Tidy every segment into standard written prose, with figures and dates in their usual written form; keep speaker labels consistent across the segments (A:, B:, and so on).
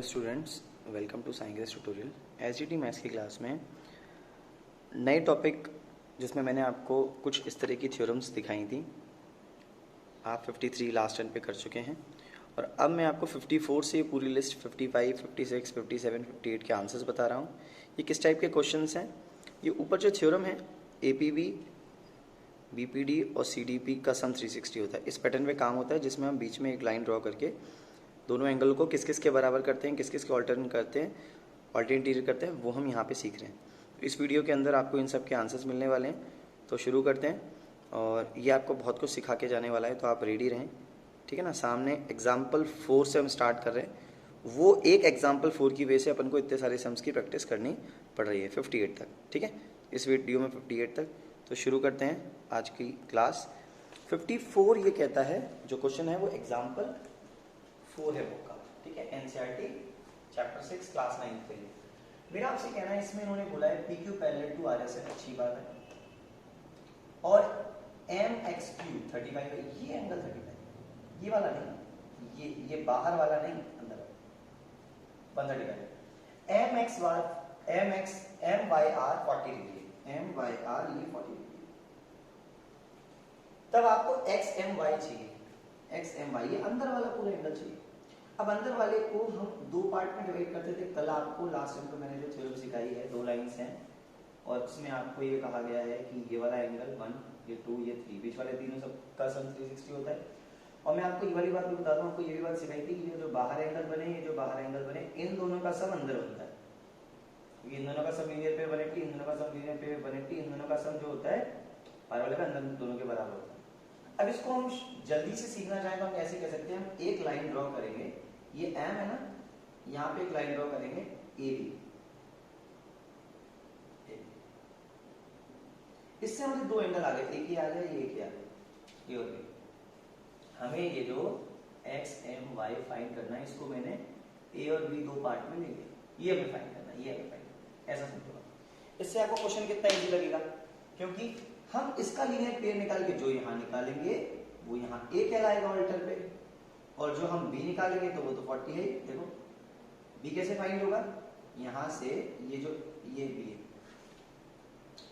A: Hello students, welcome to science tutorial. SGT maths की class में नए टॉपिक जिसमें मैंने आपको कुछ इस तरह की थ्योरम्स दिखाई थी। आप 53 लास्ट टर्न पे कर चुके हैं और अब मैं आपको 54 से पूरी लिस्ट 55, 56, 57, 58 के आंसर्स बता रहा हूँ। ये किस टाइप के क्वेश्चंस हैं। ये ऊपर जो थ्योरम है एपीबी, बीपीडी और सीडीपी का सम 360 होता है। इस पैटर्न पे काम होता है जिसमें हम बीच में एक लाइन ड्रॉ करके दोनों एंगल को किस किस के बराबर करते हैं, किस किस के ऑल्टरनेट करते हैं, वो हम यहाँ पे सीख रहे हैं। इस वीडियो के अंदर आपको इन सब के आंसर्स मिलने वाले हैं। तो शुरू करते हैं और ये आपको बहुत कुछ सिखा के जाने वाला है, तो आप रेडी रहें, ठीक है ना। सामने एग्जाम्पल 4 से हम स्टार्ट कर रहे हैं। वो एक एग्जाम्पल 4 की वजह से अपन को इतने सारे सम्स की प्रैक्टिस करनी पड़ रही है 58 तक, ठीक है। इस वीडियो में 58 तक। तो शुरू करते हैं आज की क्लास। 54 ये कहता है, जो क्वेश्चन है वो एग्जाम्पल 4 है बुक का, ठीक है। एनसीईआरटी चैप्टर 6 क्लास 9 के लिए मेरा आपसे कहना है, इसमें इन्होंने बोला है PQ पैरेलल टू RS है, अच्छी बात है। और MXQ 35 है, ये एंगल 35, ये वाला नहीं, ये बाहर वाला नहीं, अंदर 135 है। MYR 40 डिग्री, MYR ये 40 डिग्री। तब आपको XMY चाहिए, XMY ये अंदर वाला पूरा एंगल चाहिए। अब अंदर वाले को हम दो पार्ट में डिवाइड करते थे। कल आपको लास्ट टाइम पे मैंने जो थ्योरम सिखाई है, दो लाइंस हैं और उसमें आपको ये कहा गया है कि ये वाला एंगल 1, ये 2, ये 3, बीच वाले तीनों सब का सम 360 होता है। और मैं आपको ये वाली बात भी बता दूं, आपको ये भी बात सिखाई थी, ये जो बाहर एंगल बने, ये जो बाहर एंगल बने, इन दोनों का सम अंदर होता है। इन दोनों का सम लीनियर पेयर 180, इन दोनों का सम लीनियर पेयर 180, इन दोनों का सम जो होता है बाहर वाले का अंदर दोनों के बराबर होता है। अब इसको हम जल्दी से सीखना चाहें तो हम ऐसे कह सकते हैं, हम एक लाइन ड्रॉ करेंगे, ये M है ना, यहाँ पे एक लाइन ड्रॉ करेंगे AB। इससे हमें दो एंगल आ गए, एक ही आ गया, ये एक ही आ गया, ये हो गया। हमें ये जो XMY फाइंड करना है, इसको मैंने A और B दो पार्ट में ले लिया, ये हमें फाइंड करना है, ये हमें फाइंड करना है, ऐसा समझो। इससे आपको क्वेश्चन कितना इजी लगेगा, क्योंकि हम इसका लीनियर पेयर निकाल के जो यहाँ निकालेंगे वो यहाँ A कहलाएगा ऑल्टर पे, और जो हम B निकालेंगे तो वो तो 40 है। देखो B कैसे फाइंड होगा, यहाँ से ये जो ये B है,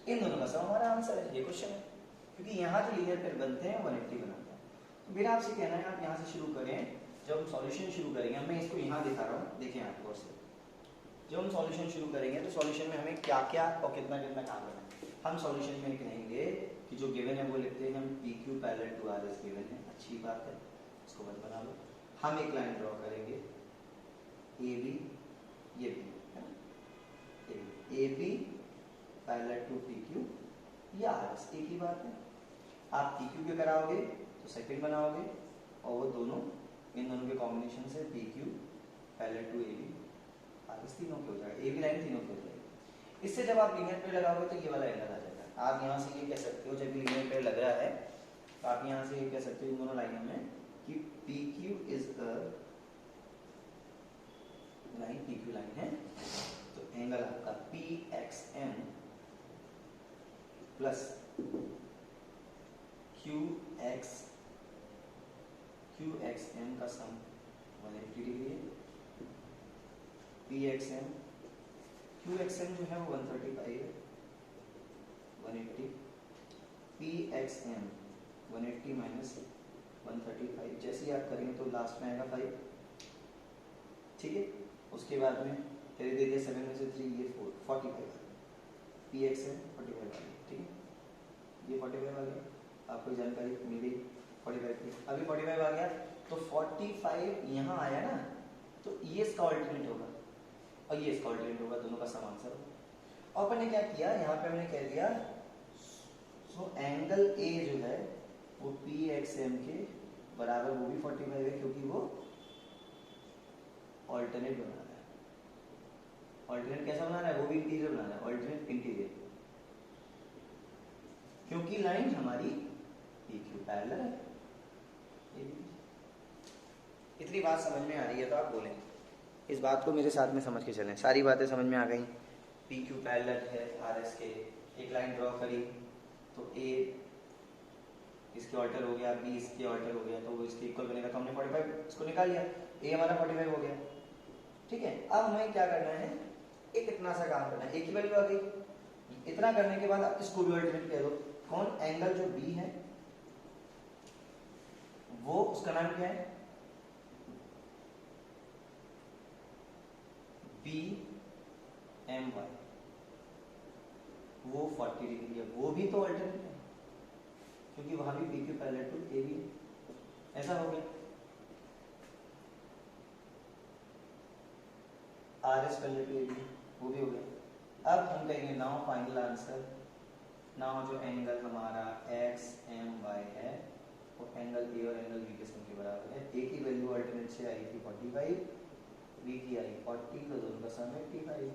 A: इन दोनों का सम हमारा आंसर है, ये क्वेश्चन है। क्योंकि यहाँ जो लीनियर पेयर बनते हैं 180 बनाता है। तो मेरा आपसे कहना है, आप यहाँ से शुरू करें। जब हम सॉल्यूशन शुरू करेंगे, मैं इसको यहाँ दिखा रहा हूँ, देखें आप गौर से। जब हम सॉल्यूशन शुरू करेंगे तो सॉल्यूशन में हमें क्या क्या और कितना कितना काम करना है। हम सॉल्यूशन में कहेंगे कि जो गिवन है वो लिखते हैं हम PQ parallel to RS given है, अच्छी बात है, इसको मत बना लो। हम एक लाइन ड्रॉ करेंगे AB, ये भी है ना, AB पैरेलल टू PQ या RS, एक ही बात है। आप PQ के कराओगे तो सेकंड बनाओगे, और वो दोनों इन दोनों के कॉम्बिनेशन से PQ parallel to AB RS तीनों के हो जाएगा, AB लाइन तीनों के हो जाएगी। इससे जब आप लीनियर पेयर लगाओगे तो ये वाला एंगल आ जाएगा। आप यहाँ से ये कह सकते हो, जब लीनियर पेयर लग रहा है तो आप यहाँ से ये कह सकते हो इन दोनों लाइनों में कि PQ is a line, PQ line है, तो एंगल आपका PXM प्लस QXM का सम 180 डिग्री है। PXM QXM जो है वो 135 है, 180, PXM 180 माइनस 135, जैसे ही आप करेंगे तो लास्ट में आएगा 5, ठीक है। उसके बाद में तेरे दे दिया 7 में से 3, ये 4, 45, PXM 45 आ गया, ठीक है। ये 45 आ गया, आपको जानकारी मिल गई 45 की। अभी 45 आ गया तो 45 यहाँ आया ना, तो ये इसका ऑल्टरनेट होगा और ये इसका ऑल्टरनेट होगा, दोनों का सम आंसर होगा। और अपन ने क्या किया, यहाँ पे मैंने कह दिया सो एंगल A जो है वो PXM के बराबर, वो भी 45 है, क्योंकि वो ऑल्टरनेट बना रहा है। ऑल्टरनेट कैसा बना रहा है, वो भी इंटीरियर बना रहा है, ऑल्टरनेट इंटीरियर, क्योंकि लाइन हमारी PQ पैरेलल है। इतनी बात समझ में आ रही है तो आप बोलें, इस बात को मेरे साथ में समझ के चलें। सारी बातें समझ में आ गई। PQ पैरेलल है RS के, एक लाइन ड्रॉ करी तो A इसके ऑल्टर हो गया, B इसके ऑल्टर हो गया, तो वो इसके इक्वल बनेगा, तो हमने 45 इसको निकाल लिया, A हमारा 45 हो गया। ठीक है, अब हमें क्या करना है, एक इतना सा काम करना है, एक ही वैल्यू आ गई। इतना करने के बाद आप इसको भी अल्टरनेट कह दो। कौन, एंगल जो बी है वो उसका नाम क्या है, बी एम वाई, वो 40 डिग्री है, वो भी तो अल्टरनेट है क्योंकि वहां भी बी के पैरेलल टू ए बी। ऐसा हो गया, R S parallel to A B, वो भी हो गया। अब हम कहेंगे नाउ फाइनल आंसर, नाउ जो एंगल हमारा एक्स एम वाई है वो एंगल ए और एंगल बी के सम के बराबर है। ए की वैल्यू अल्टरनेट से आई थी 45, बी की आई 40, तो दोनों का सम 85।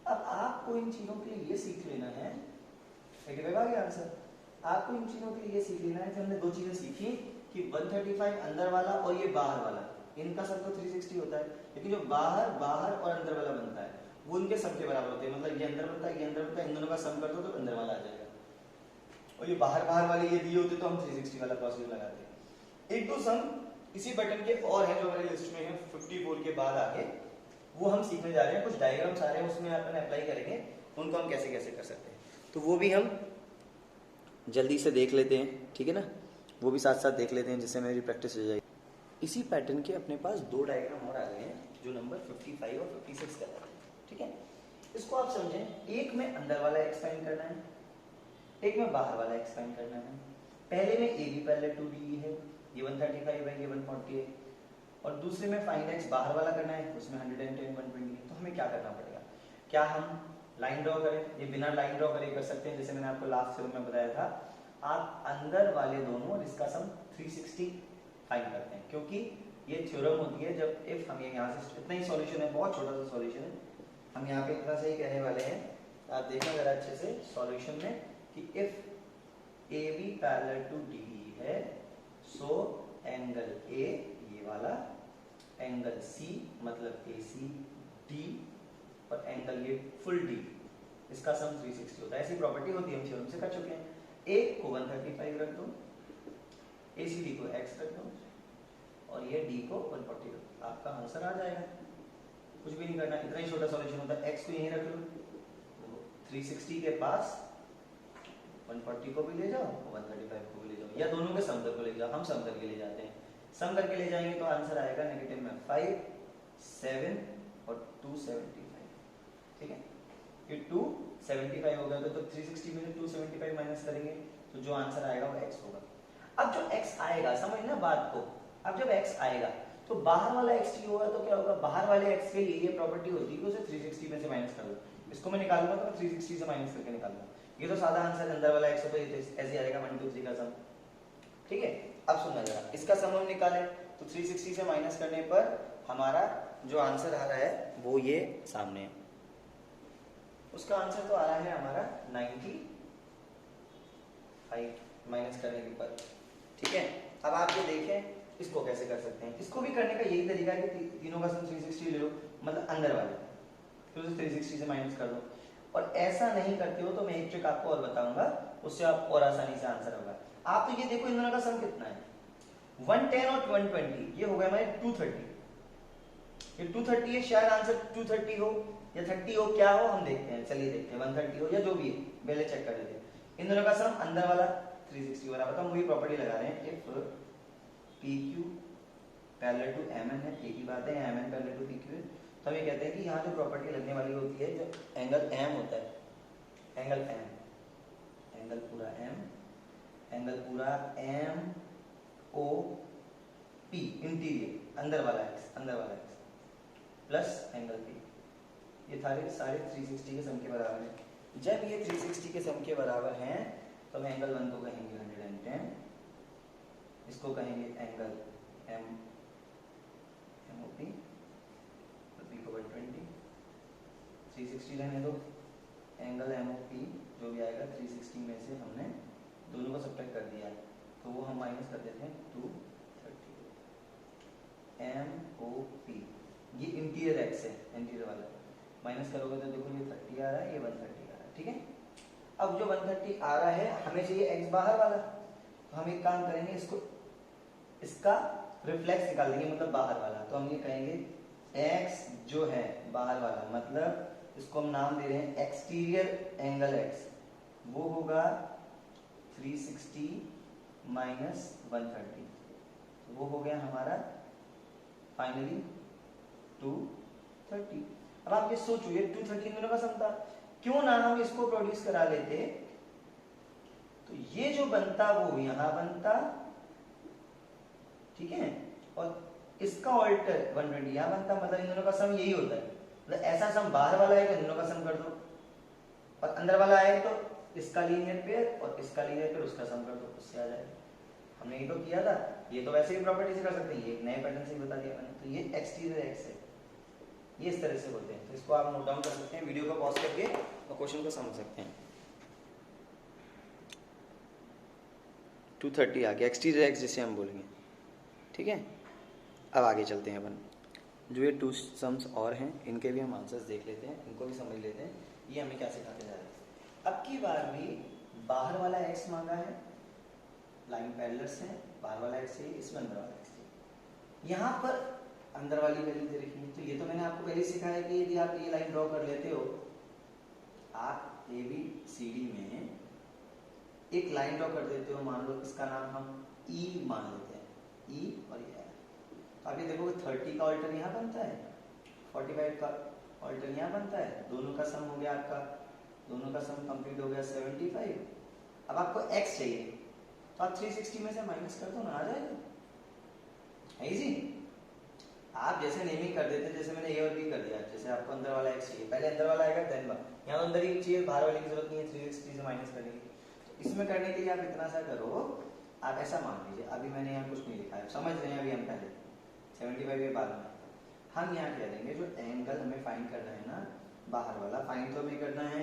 A: अब आपको इन चीजों के लिए ये सीख लेना है, 85 आ गया आंसर। आपको इन चीजों के लिए ये सीख लेना है कि हमने दो चीजें सीखी कि 135 अंदर वाला और ये बाहर वाला, इनका सम तो 360 होता है, लेकिन जो बाहर बाहर और अंदर वाला बनता है वो उनके सम के बराबर होते हैं। मतलब ये अंदर बनता है, ये अंदर बनता है, इन दोनों का सम कर दो तो अंदर वाला आ जाएगा। और ये बाहर बाहर वाले ये दिए होते तो हम 360 वाला प्रोसीजर लगाते हैं। एक दो सम इसी पैटर्न के और है जो हमारी लिस्ट में है 54 के बाद आगे, वो हम सीखने जा रहे हैं। कुछ डायग्राम्स आ रहे हैं उसमें अपन अप्लाई करेंगे, उनको हम कैसे कैसे कर सकते हैं, तो वो भी हम जल्दी से देख लेते हैं, ठीक है ना, वो भी साथ साथ देख लेते हैं जिससे मेरी प्रैक्टिस हो जाएगी। इसी पैटर्न के अपने पास दो डायग्राम और आ गए हैं जो नंबर 55 और 56 का है, ठीक है। इसको आप समझें, एक में अंदर वाला एक्सपेंड करना है, एक में बाहर वाला एक्सपेंड करना है। पहले में A B parallel to D है, ये 135 है, ये 140 है, और दूसरे में फाइंड एक्स बाहर वाला करना है, उसमें 110 120 है। तो हमें क्या करना पड़ेगा, क्या हम लाइन ड्रॉ करें, ये बिना लाइन ड्रॉ करे कर सकते हैं, जैसे मैंने आपको लास्ट सेवन में बताया था। आप अंदर वाले दोनों और इसका सम 360 फाइंड करते हैं, क्योंकि ये थ्योरम होती है जब इफ हम यहाँ से इतना ही सॉल्यूशन है, बहुत छोटा सा सॉल्यूशन है, हम यहाँ पे इतना से ही कहने वाले हैं। आप देखना जरा अच्छे से सॉल्यूशन में कि if A B parallel to D है, सो एंगल ए ये वाला, एंगल सी मतलब ए सी डी, और एंगल ये फुल डी, इसका सम 360 होता है। ऐसी प्रॉपर्टी होती है, हम थ्योरम से कर चुके हैं। ए को 135 रख दो, ए सी डी को x रख दो, और ये डी को 140 रख दो, आपका आंसर आ जाएगा। कुछ भी नहीं करना, इतना ही छोटा सॉल्यूशन होता है। x को यहीं रख लो, 360 के पास 140 को भी ले जाओ, 135 को भी ले जाओ, या दोनों के सम को ले जाओ। हम सम करके ले जाते हैं, सम करके ले जाएंगे तो आंसर आएगा नेगेटिव में 5 7 और 275, ठीक है। ये 275 हो गया तो 360 में से 275 माइनस करेंगे तो जो आंसर आएगा वो x होगा। अब जो x आएगा, समझना बात को, अब जब x आएगा तो बाहर वाला x t होगा, तो क्या होगा, बाहर वाले x के लिए ये प्रॉपर्टी होती है कि उसे 360 में से माइनस कर दो। इसको मैं निकालूंगा तो मैं 360 से माइनस करके निकालूंगा। ये तो सादा आंसर, अंदर वाला x हो तो ये ऐसे आएगा 1 2 3 का सम, ठीक है। अब सुनना जरा, इसका सम हम निकालें तो 360 से माइनस करने पर हमारा जो आंसर आ रहा है वो ये सामने है। उसका आंसर तो आ रहा है हमारा 95 माइनस करने के पर, ठीक है। अब आप ये देखें इसको कैसे कर सकते हैं। इसको भी करने का यही तरीका है कि तीनों का सम 360 ले लो, मतलब अंदर वाले, फिर उसे 360 से माइनस कर दो। और ऐसा नहीं करते हो तो मैं एक ट्रिक आपको और बताऊंगा, उससे आपको और आसानी से आंसर होगा। आप तो ये देखो इन दोनों का सम कितना है, 110 और 120, ये हो गया हमारे 230। ये 230 है, शायद आंसर 230 हो या 30 हो, क्या हो हम देखते हैं। चलिए देखते हैं 130 हो या जो भी है, पहले चेक कर लेते हैं। इन दोनों का सम अंदर वाला 360 बराबर, तो हम वही प्रॉपर्टी लगा रहे हैं, if PQ parallel to MN है, एक ही बात है, MN पैरेलल टू PQ है, तो हम ये कहते हैं कि यहाँ जो प्रॉपर्टी लगने वाली होती है, जो एंगल M होता है, एंगल M, एंगल पूरा M, एंगल पूरा MOP, इंटीरियर अंदर वाला x प्लस एंगल P, ये सारे 360 के सम के बराबर है। जब ये 360 के सम के बराबर हैं तो हम एंगल 1 को कहेंगे 110, इसको कहेंगे एंगल MOP, P को 120, 360 रहने दो, एंगल MOP जो भी आएगा 360 में से हमने दोनों को सब्ट्रैक्ट कर दिया तो वो हम माइनस कर देते हैं 230। MOP ये इंटीरियर एक्स है, इंटीरियर वाला, माइनस करोगे तो देखो ये 30 आ रहा है, ये 130 आ रहा है, ठीक है। अब जो 130 आ रहा है हमें चाहिए एक्स बाहर वाला, तो हम एक काम करेंगे, इसको इसका रिफ्लेक्स निकाल देंगे, मतलब बाहर वाला, तो हम ये कहेंगे x जो है बाहर वाला, मतलब इसको हम नाम दे रहे हैं एक्सटीरियर एंगल x, वो होगा 360 माइनस 130, वो हो गया हमारा फाइनली 230। अब आप ये सोचो, ये 230 इन दोनों का सम था, क्यों ना हम इसको प्रोड्यूस करा लेते, तो ये जो बनता वो यहां बनता, ठीक है, और इसका ऑल्टर 120 यहां बनता, मतलब इन दोनों का सम यही होता है। मतलब ऐसा सम बाहर वाला है तो इन दोनों का सम कर दो, और अंदर वाला है तो इसका लीनियर पेयर और इसका लीनियर पेयर, उसका सम कर दो, उससे आ जाएगा। हमने ये तो किया था, ये तो वैसे भी प्रॉपर्टी से कर सकते हैं, ये एक नए पैटर्न से बता दिया मैंने। तो ये एक्सटीरियर एक्स है, ये इस तरह से होते हैं। तो इसको आप नोट डाउन कर सकते हैं, वीडियो को पॉज करके और क्वेश्चन को समझ सकते हैं। 230 आ गया एक्सटीरियर एक्स जिसे हम बोलेंगे, ठीक है। अब आगे चलते हैं अपन, जो ये 2 सम्स और हैं इनके भी हम आंसर्स देख लेते हैं, इनको भी समझ लेते हैं, ये हमें क्या सिखाते जा रहे हैं। अब की बार भी बाहर वाला एक्स मांगा है, लाइन पैरेलल्स है, बाहर वाला एक्स है, इसमें अंदर वाला एक्स है, यहाँ पर अंदर वाली वैल्यू दे रखी है। तो ये तो मैंने आपको पहले सिखाया है कि यदि आप ये लाइन ड्रॉ कर लेते हो, आप ए बी सी डी में एक लाइन ड्रॉ कर देते हो, मान लो इसका नाम हम ई मान लेते हैं, ई और ये, तो आप ये देखोगे 30 का ऑल्टर यहाँ बनता है, 45 का ऑल्टर यहाँ बनता है, दोनों का सम हो गया आपका, दोनों का सम कंप्लीट हो गया 75। अब आपको x चाहिए, तो आप 360 में से माइनस कर दो ना, आ जाएगा, इजी। आप जैसे नेमिंग कर देते हैं, जैसे मैंने ए और बी कर दिया, जैसे आपको अंदर वाला x चाहिए, पहले अंदर वाला आएगा देन बाहर, यहाँ तो अंदर ही चाहिए, बाहर वाले की जरूरत नहीं है, 360 से माइनस करने की। तो इसमें करने के लिए आप इतना सा करो, आप ऐसा मान लीजिए, अभी मैंने यहाँ कुछ नहीं लिखा है, समझ रहे हैं, अभी हम पहले 75 के बाद में हम यहाँ कह देंगे जो एंगल हमें फाइंड करना है ना, बाहर वाला फाइंड तो हमें करना है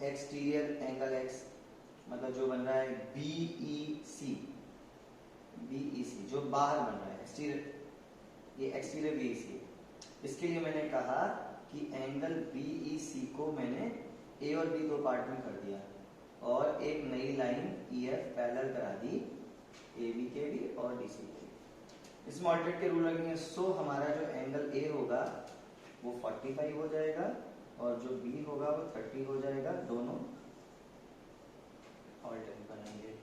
A: एक्सटीरियर एंगल x, मतलब जो बन रहा है BEC, BEC जो बाहर बन रहा है एक्सटीरियर, ये एक्सटीरियर BEC। इसके लिए मैंने कहा कि एंगल BEC को मैंने A और B दो पार्ट में कर दिया और एक नई लाइन EF पैरेलल करा दी AB के भी और DC के। इसमें ऑल्टरनेट के रूल लगेंगे, सो हमारा जो एंगल A होगा वो 45 हो जाएगा और जो B होगा वो 30 हो जाएगा, दोनों ऑल्टरनेट बनेंगे।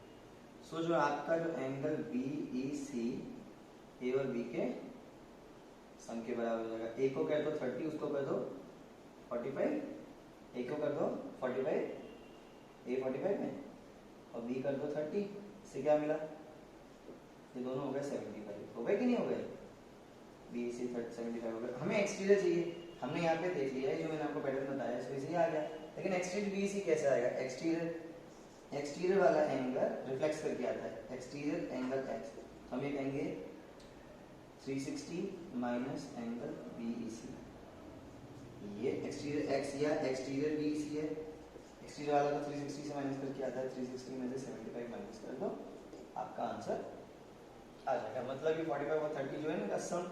A: सो जो आपका जो एंगल BEC A और B के सम के बराबर हो जाएगा। A को कर दो 30, उसको कर दो 45, A को कर दो 45, A 45 में और B कर दो 30, से क्या मिला, ये दोनों हो गए 75, हो गए कि नहीं हो गए, BEC 75 हो गए। हमें एक्सटीरियर चाहिए, हमने यहाँ पे देख लिया है, जो मैंने आपको पैटर्न बताया है इसमें से आ गया, लेकिन एक्सटीरियर BEC कैसे आएगा, एक्सटीरियर वाला एंगल रिफ्लेक्स करके आता है, एक्सटीरियर एंगल x, हम ये कहेंगे 360 माइनस एंगल BEC, ये एक्सटीरियर x या एक्सटीरियर BEC है, एक्सटीरियर वाला तो 360 से माइनस करके आता है, 360 में से 75 माइनस कर दो, आपका आंसर आ जाएगा। मतलब कि 45 और 30 जो है ना सम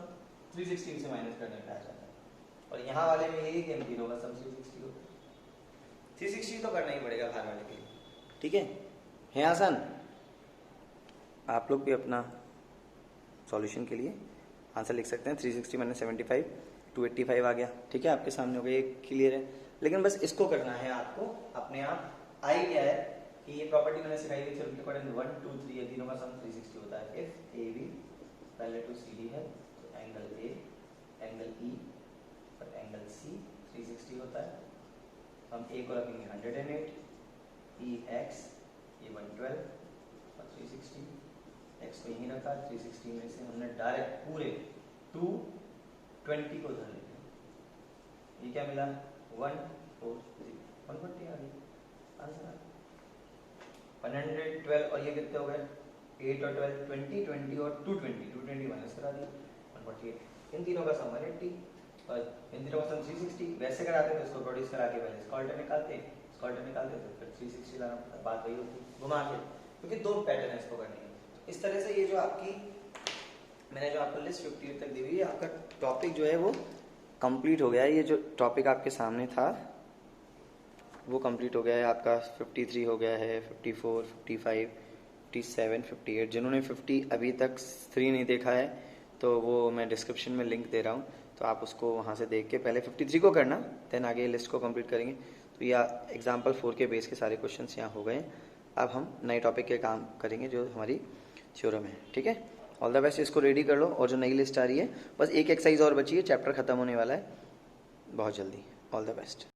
A: 360 से माइनस करने पे आ जाता है, और यहाँ वाले में यही गेम 0 होगा, सम 360 होगा, 360 तो करना ही पड़ेगा बाहर वाले के लिए, ठीक है आसान। आप लोग भी अपना सॉल्यूशन के लिए आंसर लिख सकते हैं, 360 माइनस 75 285 आ गया, ठीक है, आपके सामने हो गया, ये क्लियर है। लेकिन बस इसको करना है आपको अपने आप, आई क्या है कि ये प्रॉपर्टी मैंने सिखाई थी थ्योरम के अकॉर्डिंग 1 2 3 ये तीनों का सम 360 होता है। If AB parallel to CD है तो एंगल A, एंगल E और एंगल C 360 होता है। हम A को रखेंगे 108, EX ये 112 और 360, X को यहीं रखा, 360 में से हमने डायरेक्ट पूरे 220 को धर लिया, ये क्या मिला 140, 140 आ गई आंसर। 112 और ये कितने हो गए 8 और 12 20 20 और 220 माइनस करा दिया 148, इन तीनों का सम 180 और इन तीनों का सम 360। वैसे कराते हैं तो इसको प्रोड्यूस करा के पहले इसका ऑल्टर निकालते तो फिर 360 लाना पड़ता, बात वही होती घुमा के, क्योंकि दो पैटर्न है इसको करने के। इस तरह से ये जो आपकी मैंने जो आपको लिस्ट 58 तक दी हुई है, आपका टॉपिक जो है वो कंप्लीट हो गया है। ये जो टॉपिक आपके सामने था वो कंप्लीट हो गया है आपका, 53 हो गया है, 54 55 57 58। जिन्होंने 50 अभी तक 3 नहीं देखा है तो वो मैं डिस्क्रिप्शन में लिंक दे रहा हूँ,
B: तो आप उसको वहाँ से देख के पहले 53 को करना, देन आगे लिस्ट को कंप्लीट करेंगे। तो या एग्जाम्पल 4 के बेस के सारे क्वेश्चंस यहाँ हो गए। अब हम नए टॉपिक के काम करेंगे जो हमारी थ्योरम है, ठीक है। ऑल द बेस्ट, इसको रेडी कर लो। और जो नई लिस्ट आ रही है, बस एक एक्सरसाइज और बची है, चैप्टर खत्म होने वाला है बहुत जल्दी। All the best.